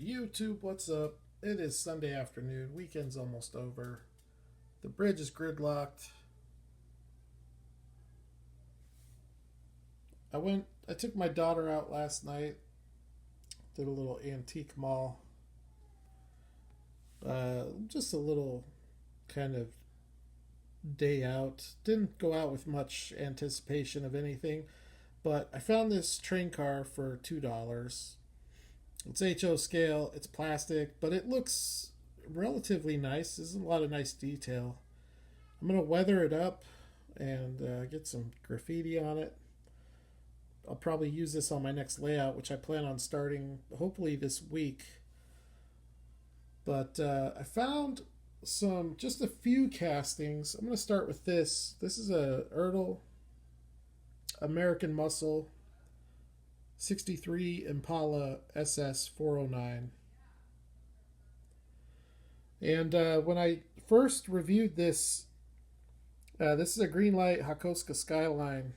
YouTube, what's up? It is Sunday afternoon. Weekend's almost over. The bridge is gridlocked. I took my daughter out last night. Did a little antique mall. Just a little kind of day out. Didn't go out with much anticipation of anything, but I found this train car for $2. It's HO scale, it's plastic, but it looks relatively nice. There's a lot of nice detail. I'm going to weather it up and get some graffiti on it. I'll probably use this on my next layout, which I plan on starting hopefully this week. But I found just a few castings. I'm going to start with this. This is a Ertl American Muscle 63 Impala SS 409. And when I first reviewed this, this is a Greenlight Hakoska Skyline.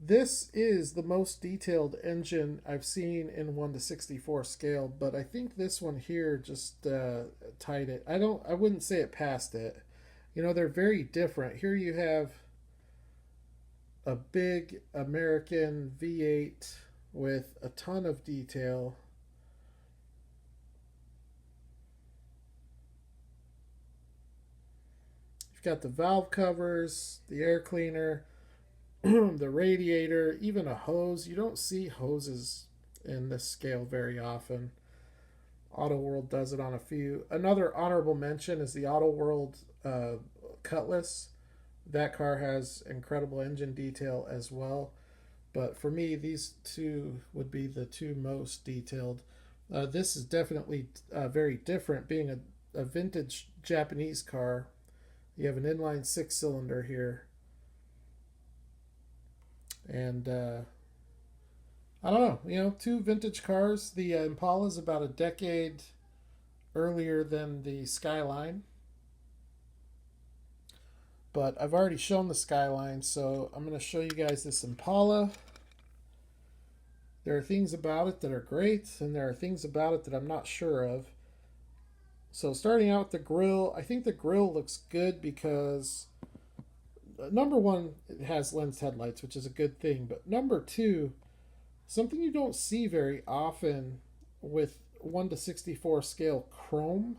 This is the most detailed engine I've seen in 1:64 scale, but I think this one here just tied it. I wouldn't say it passed it. You know, they're very different. Here you have a big American V8 with a ton of detail. You've got the valve covers, the air cleaner, the radiator, even a hose. You don't see hoses in this scale very often. Auto World does it on a few. Another honorable mention is the Auto World Cutlass. That car has incredible engine detail as well. But for me, these two would be the two most detailed. This is definitely very different, being a vintage Japanese car. You have an inline six-cylinder here. And I don't know, two vintage cars. The Impala is about a decade earlier than the Skyline. But I've already shown the Skyline, so I'm going to show you guys this Impala. There are things about it that are great, and there are things about it that I'm not sure of. So starting out with the grille, I think the grille looks good because number one, it has lens headlights, which is a good thing. But number two, something you don't see very often with 1:64 scale chrome,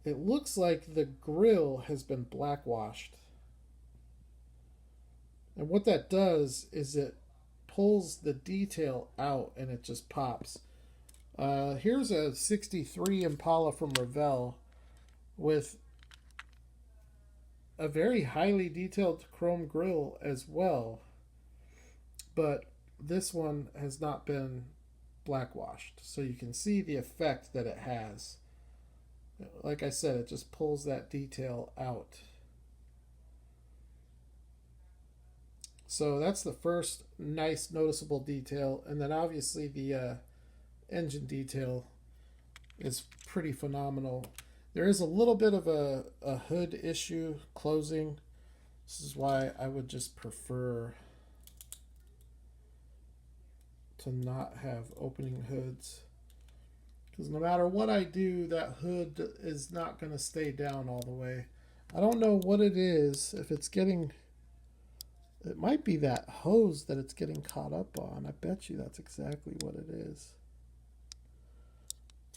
it looks like the grille has been blackwashed. And what that does is it pulls the detail out and it just pops. Here's a 63 Impala from Revell with a very highly detailed chrome grille as well. But this one has not been blackwashed. So you can see the effect that it has. Like I said, it just pulls that detail out. So that's the first nice noticeable detail. And then obviously the engine detail is pretty phenomenal. There is a little bit of a hood issue closing. This is why I would just prefer to not have opening hoods. Because no matter what I do, that hood is not going to stay down all the way. I don't know what it is. If it's getting... It might be that hose that it's getting caught up on. I bet you that's exactly what it is.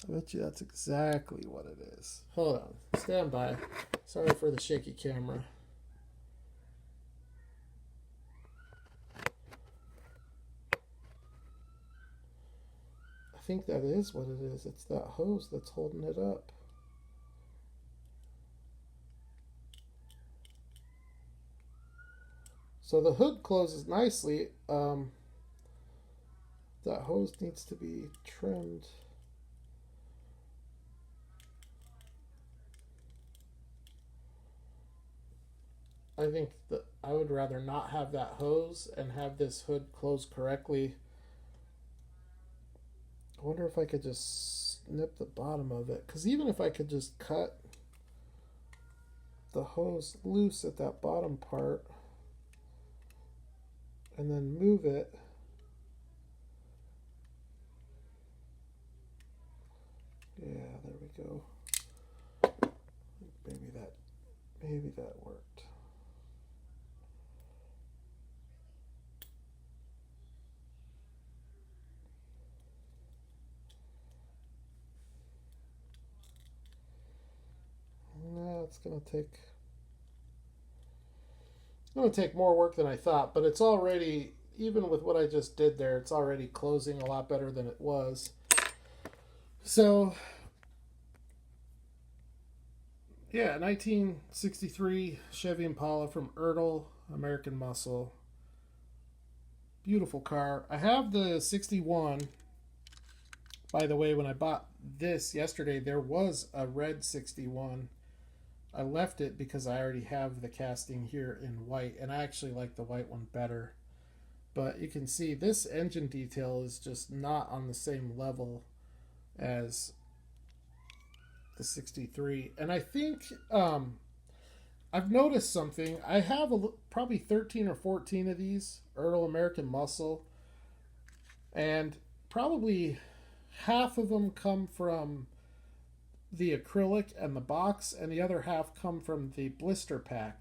I bet you that's exactly what it is. Hold on. Stand by. Sorry for the shaky camera. I think that is what it is. It's that hose that's holding it up. So the hood closes nicely. That hose needs to be trimmed. I think that I would rather not have that hose and have this hood close correctly. I wonder if I could just snip the bottom of it. Because even if I could just cut the hose loose at that bottom part and then move it, go. Maybe that worked. No, it's gonna take more work than I thought, but it's already, even with what I just did there, it's already closing a lot better than it was. So yeah, 1963 Chevy Impala from Ertl, American Muscle. Beautiful car. I have the 61. By the way, when I bought this yesterday, there was a red 61. I left it because I already have the casting here in white, and I actually like the white one better. But you can see this engine detail is just not on the same level as the 63. And I think I've noticed something. I have probably 13 or 14 of these Ertl American Muscle, and probably half of them come from the acrylic and the box, and the other half come from the blister pack.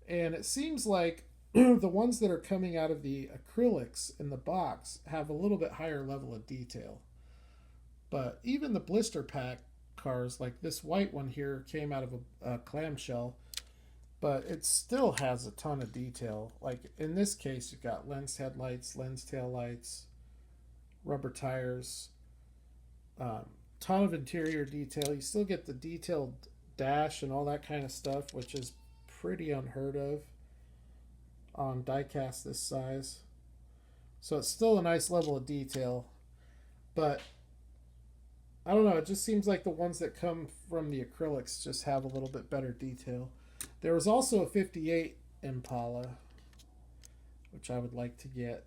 And it seems like the ones that are coming out of the acrylics in the box have a little bit higher level of detail. But even the blister pack cars, like this white one here, came out of a clamshell, but it still has a ton of detail. Like in this case, you've got lens headlights, lens tail lights, rubber tires, ton of interior detail. You still get the detailed dash and all that kind of stuff, which is pretty unheard of on diecast this size. So it's still a nice level of detail, but I don't know, it just seems like the ones that come from the acrylics just have a little bit better detail. There was also a 58 Impala, which I would like to get.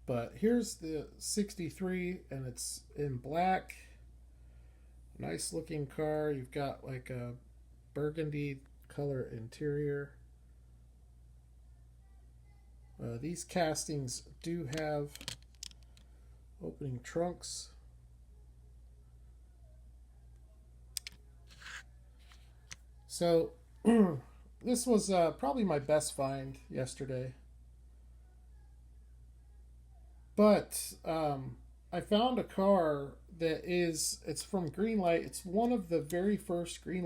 But here's the 63, and it's in black. Nice looking car. You've got like a burgundy color interior. These castings do have opening trunks. So this was probably my best find yesterday. But I found a car it's from Greenlight. It's one of the very first cars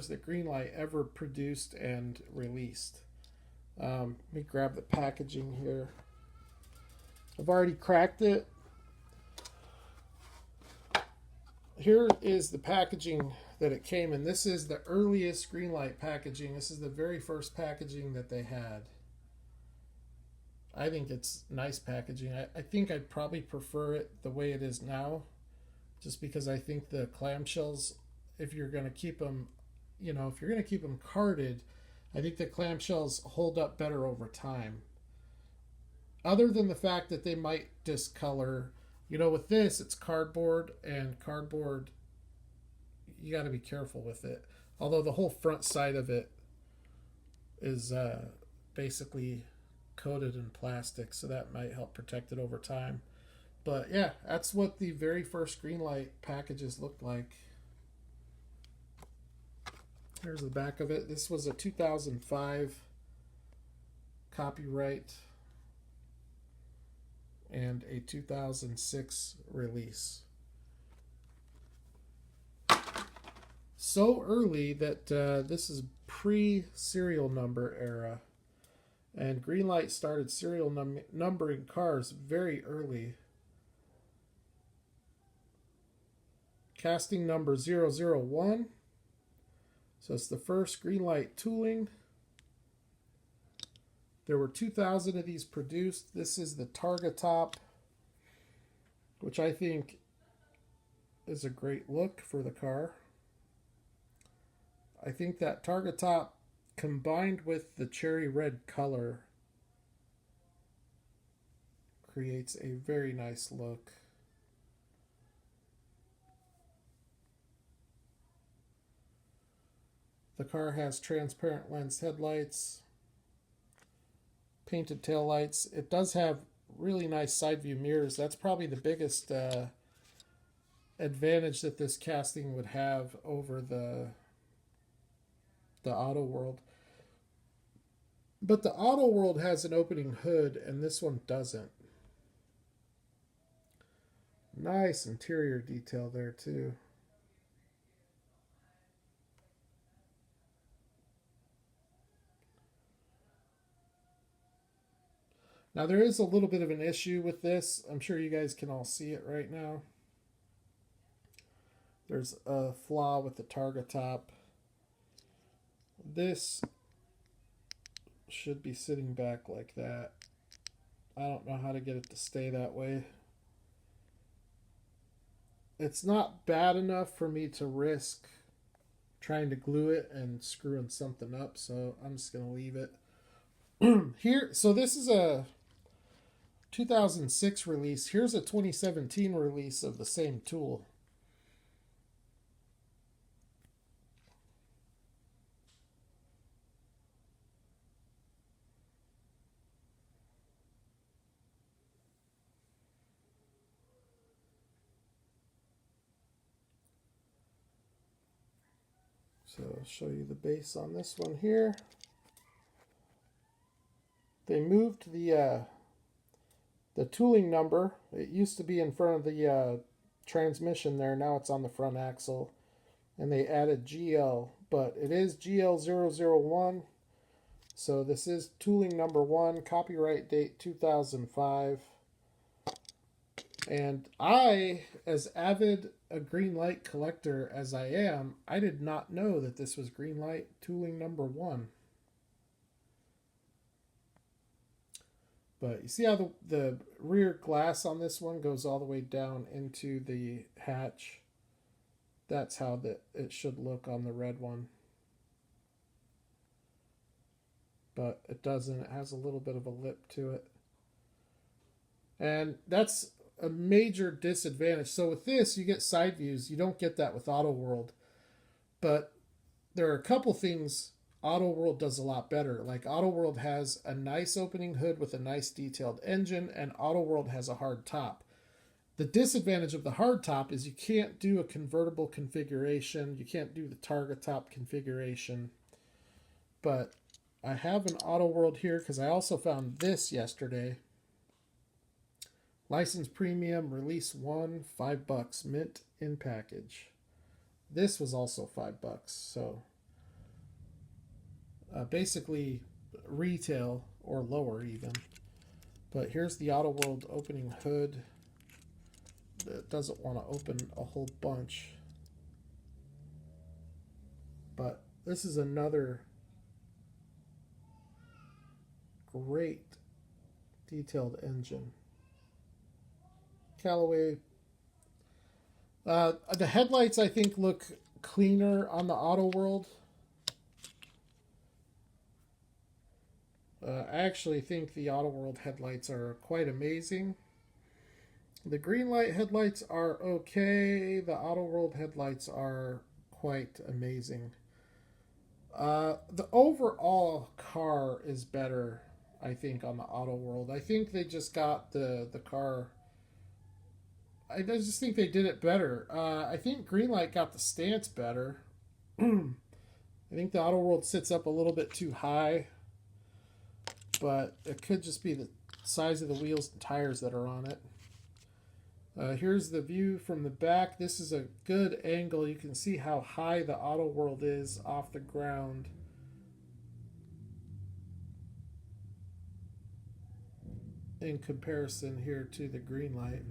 that Greenlight ever produced and released. Let me grab the packaging here. I've already cracked it. Here is the packaging that it came in. This is the earliest Greenlight packaging. This is the very first packaging that they had. I think it's nice packaging. I think I'd probably prefer it the way it is now, just because I think the clamshells, if you're going to keep them, if you're going to keep them carded, I think the clamshells hold up better over time. Other than the fact that they might discolor, with this, it's cardboard, and cardboard, you got to be careful with it. Although the whole front side of it is basically coated in plastic, so that might help protect it over time. But yeah, that's what the very first Greenlight packages looked like. Here's the back of it. This was a 2005 copyright and a 2006 release. So early that this is pre-serial number era. And Greenlight started serial numbering cars very early. Casting number 001. So it's the first Greenlight tooling. There were 2,000 of these produced. This is the Targa top, which I think is a great look for the car. I think that Targa top combined with the cherry red color creates a very nice look. The car has transparent lens headlights, painted taillights. It does have really nice side view mirrors. That's probably the biggest advantage that this casting would have over the Auto World. But the Auto World has an opening hood, and this one doesn't. Nice interior detail there, too. Now, there is a little bit of an issue with this. I'm sure you guys can all see it right now. There's a flaw with the targa top. This should be sitting back like that. I don't know how to get it to stay that way. It's not bad enough for me to risk trying to glue it and screwing something up, so I'm just going to leave it. Here, so this is a 2006 release. Here's a 2017 release of the same tool. So I'll show you the base on this one here. They moved the tooling number. It used to be in front of the transmission there. Now it's on the front axle. And they added GL, but it is GL001. So this is tooling number 1, copyright date 2005. And I, as avid a Greenlight collector as I am, I did not know that this was Greenlight tooling number 1. But you see how the rear glass on this one goes all the way down into the hatch? That's how it should look on the red one. But it doesn't. It has a little bit of a lip to it. And that's a major disadvantage. So with this, you get side views. You don't get that with Auto World. But there are a couple things Auto World does a lot better. Like Auto World has a nice opening hood with a nice detailed engine, and Auto World has a hard top. The disadvantage of the hard top is you can't do a convertible configuration. You can't do the targa top configuration. But I have an Auto World here because I also found this yesterday. License Premium, Release 1, $5, mint in package. This was also $5, so basically retail or lower even. But here's the Auto World opening hood. It doesn't want to open a whole bunch. But this is another great detailed engine. Callaway. The headlights, I think, look cleaner on the Auto World. I actually think the Auto World headlights are quite amazing. The Greenlight headlights are okay. The Auto World headlights are quite amazing. The overall car is better, I think, on the Auto World. I think they just got the car... I just think they did it better. I think Greenlight got the stance better. I think the Auto World sits up a little bit too high, but it could just be the size of the wheels and tires that are on it. Here's the view from the back. This is a good angle. You can see how high the Auto World is off the ground. In comparison here to the Greenlight.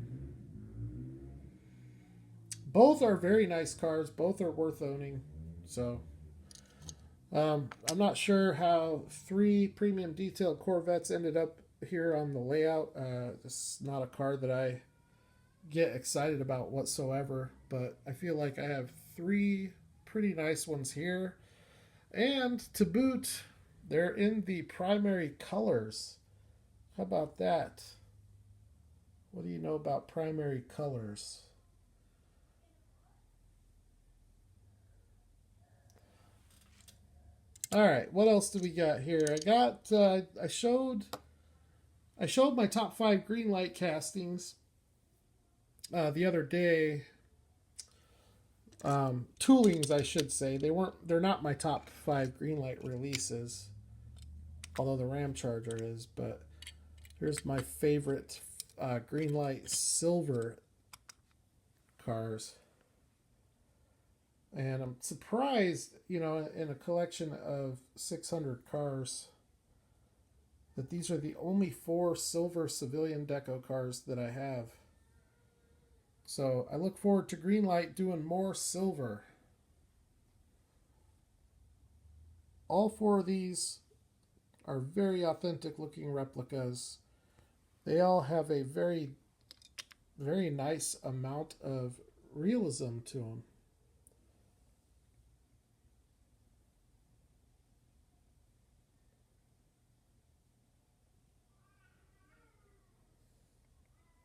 Both are very nice cars. Both are worth owning. So, I'm not sure how 3 premium detailed Corvettes ended up here on the layout. This is not a car that I get excited about whatsoever. But I feel like I have 3 pretty nice ones here. And to boot, they're in the primary colors. How about that? What do you know about primary colors? All right, what else do we got here? I showed I showed my top 5 Greenlight castings the other day. Toolings, I should say. They're not my top 5 Greenlight releases, although the Ram Charger is. But here's my favorite Greenlight silver cars. And I'm surprised, in a collection of 600 cars, that these are the only 4 silver civilian deco cars that I have. So I look forward to Greenlight doing more silver. All 4 of these are very authentic looking replicas. They all have a very, very nice amount of realism to them.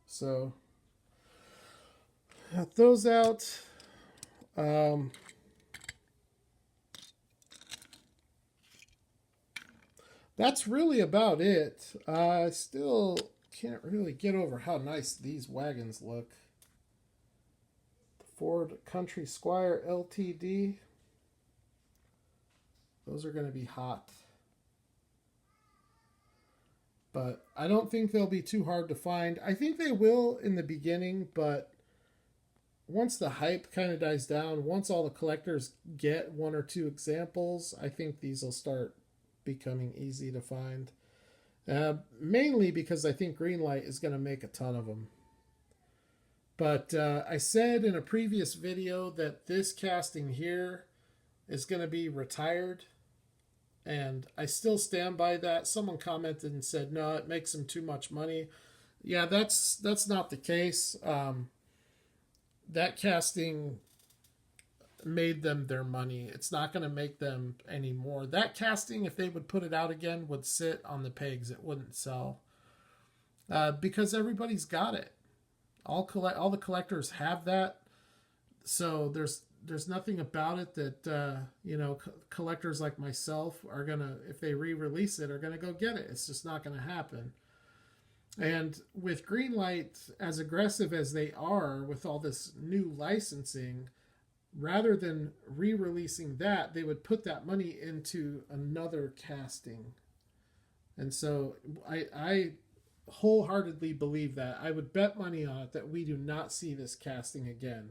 So, got those out. That's really about it. I still can't really get over how nice these wagons look. The Ford Country Squire LTD. Those are going to be hot. But I don't think they'll be too hard to find. I think they will in the beginning, but once the hype kind of dies down, once all the collectors get 1 or 2 examples, I think these will start becoming easy to find. Mainly because I think Greenlight is going to make a ton of them. But I said in a previous video that this casting here is going to be retired. And I still stand by that. Someone commented and said, no, it makes them too much money. Yeah, that's not the case. That casting made them their money. It's not going to make them any more. That casting, if they would put it out again, would sit on the pegs. It wouldn't sell. Because everybody's got it. All the collectors have that. So there's nothing about it that collectors like myself are gonna, if they re-release it, are gonna go get it. It's just not gonna happen. And with Greenlight, as aggressive as they are with all this new licensing, rather than re-releasing that, they would put that money into another casting. And so I wholeheartedly believe that. I would bet money on it that we do not see this casting again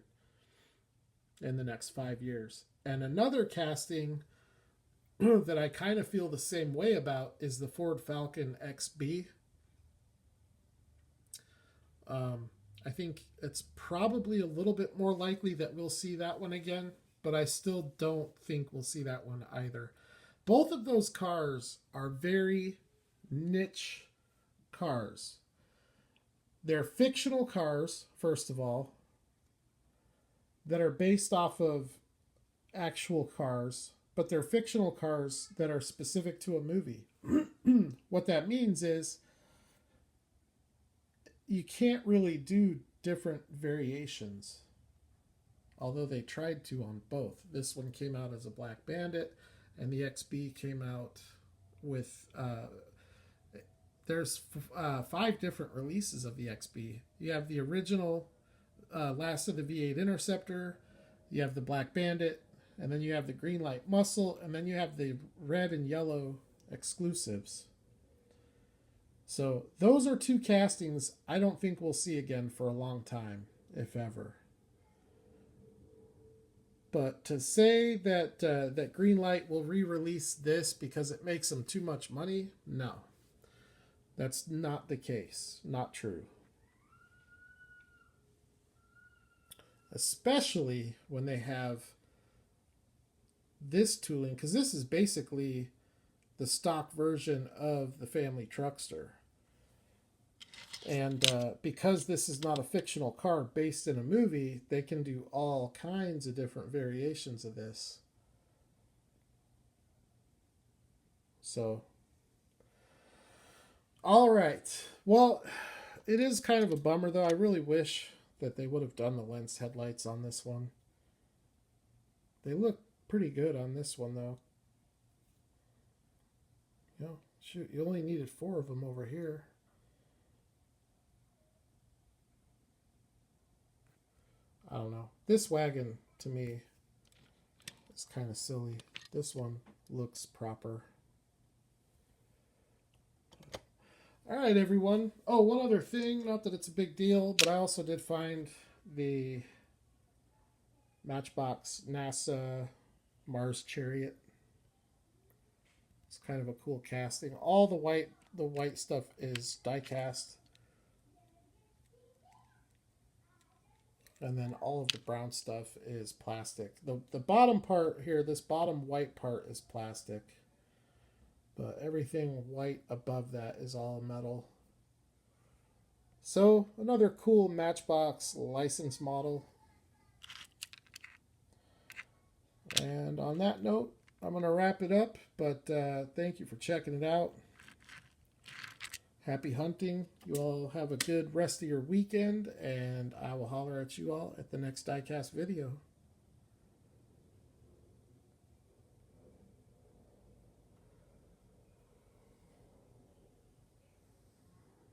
in the next 5 years. And another casting that I kind of feel the same way about is the Ford Falcon XB. I think it's probably a little bit more likely that we'll see that one again, but I still don't think we'll see that one either. Both of those cars are very niche cars. They're fictional cars, first of all, that are based off of actual cars, but they're fictional cars that are specific to a movie. What that means is you can't really do different variations, although they tried to on both. This one came out as a Black Bandit, and the XB came out with there's 5 different releases of the XB. You have the original Last of the V8 Interceptor, you have the Black Bandit, and then you have the Greenlight Muscle, and then you have the red and yellow exclusives. So those are 2 castings I don't think we'll see again for a long time, if ever. But to say that that Greenlight will re-release this because it makes them too much money, no. That's not the case. Not true. Especially when they have this tooling, because this is basically the stock version of the family truckster. And because this is not a fictional car based in a movie, they can do all kinds of different variations of this. So, all right. Well, it is kind of a bummer, though. I really wish that they would have done the lens headlights on this one. They look pretty good on this one, though. You know, shoot, you only needed 4 of them over here. I don't know. This wagon, to me, is kind of silly. This one looks proper. All right, everyone. Oh, one other thing, not that it's a big deal, but I also did find the Matchbox NASA Mars Chariot. It's kind of a cool casting. All the white stuff is die cast. And then all of the brown stuff is plastic. The bottom part here, this bottom white part is plastic. But everything white above that is all metal. So, another cool Matchbox license model. And on that note, I'm going to wrap it up. But thank you for checking it out. Happy hunting. You all have a good rest of your weekend. And I will holler at you all at the next diecast video.